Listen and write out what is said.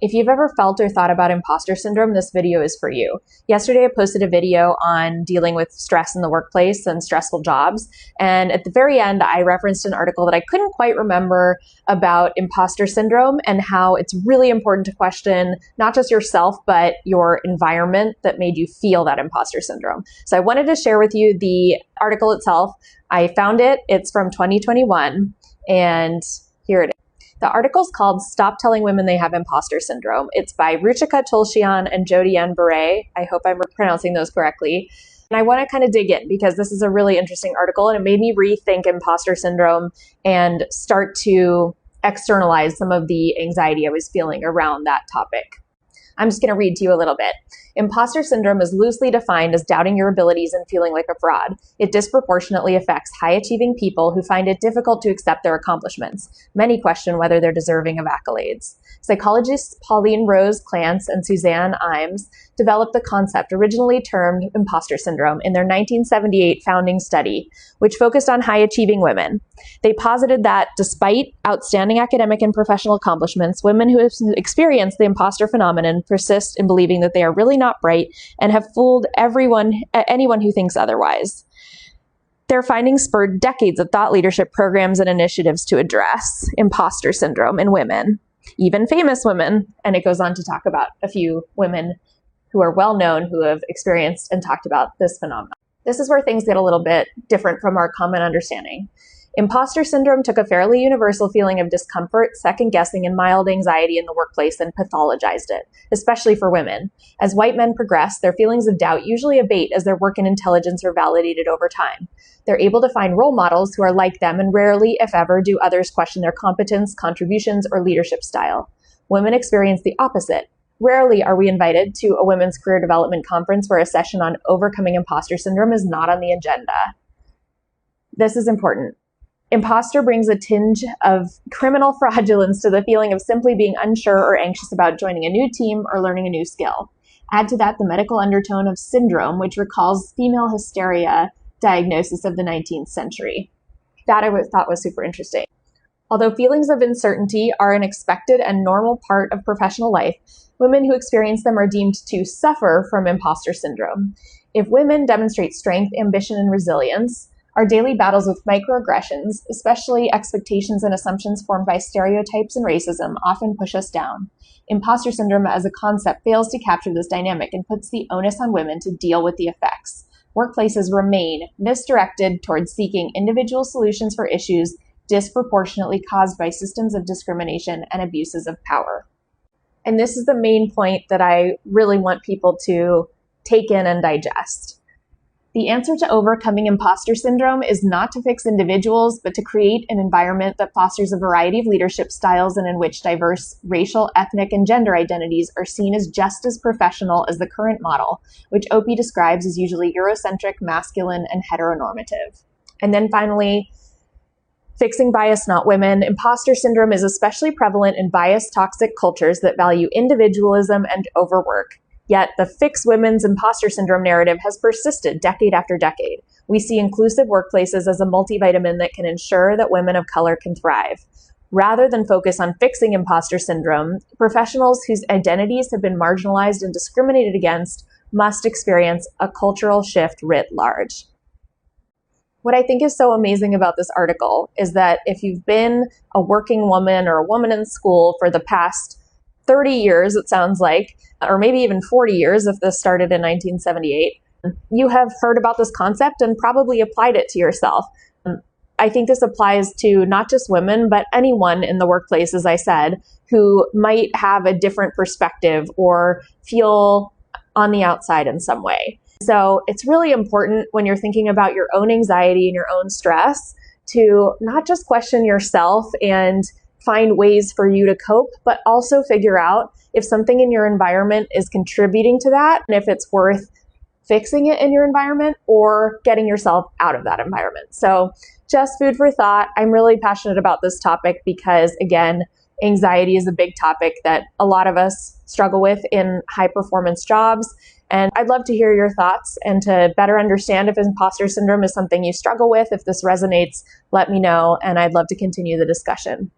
If you've ever felt or thought about imposter syndrome, this video is for you. Yesterday, I posted a video on dealing with stress in the workplace and stressful jobs. And at the very end, I referenced an article that I couldn't quite remember about imposter syndrome and how it's really important to question not just yourself, but your environment that made you feel that imposter syndrome. So I wanted to share with you the article itself. I found it. It's from 2021. And here it is. The article's called Stop Telling Women They Have Imposter Syndrome. It's by Ruchika Tulshyan and Jodianne Beret. I hope I'm pronouncing those correctly. And I want to kind of dig in because this is a really interesting article and it made me rethink imposter syndrome and start to externalize some of the anxiety I was feeling around that topic. I'm just going to read to you a little bit. Imposter syndrome is loosely defined as doubting your abilities and feeling like a fraud. It disproportionately affects high-achieving people who find it difficult to accept their accomplishments. Many question whether they're deserving of accolades. Psychologists Pauline Rose Clance and Suzanne Imes developed the concept, originally termed imposter syndrome, in their 1978 founding study, which focused on high-achieving women. They posited that despite outstanding academic and professional accomplishments, women who have experienced the imposter phenomenon persist in believing that they are really not bright and have fooled anyone who thinks otherwise. Their findings spurred decades of thought leadership programs and initiatives to address imposter syndrome in women, even famous women. And it goes on to talk about a few women who are well known who have experienced and talked about this phenomenon. This is where things get a little bit different from our common understanding. Imposter syndrome took a fairly universal feeling of discomfort, second-guessing, and mild anxiety in the workplace and pathologized it, especially for women. As white men progress, their feelings of doubt usually abate as their work and intelligence are validated over time. They're able to find role models who are like them, and rarely, if ever, do others question their competence, contributions, or leadership style. Women experience the opposite. Rarely are we invited to a women's career development conference where a session on overcoming imposter syndrome is not on the agenda. This is important. Imposter brings a tinge of criminal fraudulence to the feeling of simply being unsure or anxious about joining a new team or learning a new skill. Add to that the medical undertone of syndrome, which recalls female hysteria diagnosis of the 19th century. That I thought was super interesting. Although feelings of uncertainty are an expected and normal part of professional life, women who experience them are deemed to suffer from imposter syndrome. If women demonstrate strength, ambition, and resilience, our daily battles with microaggressions, especially expectations and assumptions formed by stereotypes and racism, often push us down. Imposter syndrome as a concept fails to capture this dynamic and puts the onus on women to deal with the effects. Workplaces remain misdirected towards seeking individual solutions for issues disproportionately caused by systems of discrimination and abuses of power. And this is the main point that I really want people to take in and digest. The answer to overcoming imposter syndrome is not to fix individuals, but to create an environment that fosters a variety of leadership styles and in which diverse racial, ethnic, and gender identities are seen as just as professional as the current model, which Opie describes as usually Eurocentric, masculine, and heteronormative. And then finally, fixing bias, not women. Imposter syndrome is especially prevalent in biased, toxic cultures that value individualism and overwork. Yet the fix women's imposter syndrome narrative has persisted decade after decade. We see inclusive workplaces as a multivitamin that can ensure that women of color can thrive. Rather than focus on fixing imposter syndrome, professionals whose identities have been marginalized and discriminated against must experience a cultural shift writ large. What I think is so amazing about this article is that if you've been a working woman or a woman in school for the past 30 years, it sounds like, or maybe even 40 years if this started in 1978, you have heard about this concept and probably applied it to yourself. I think this applies to not just women, but anyone in the workplace, as I said, who might have a different perspective or feel on the outside in some way. So it's really important when you're thinking about your own anxiety and your own stress to not just question yourself and find ways for you to cope, but also figure out if something in your environment is contributing to that and if it's worth fixing it in your environment or getting yourself out of that environment. So just food for thought. I'm really passionate about this topic because, again, anxiety is a big topic that a lot of us struggle with in high performance jobs. And I'd love to hear your thoughts and to better understand if imposter syndrome is something you struggle with. If this resonates, let me know, and I'd love to continue the discussion.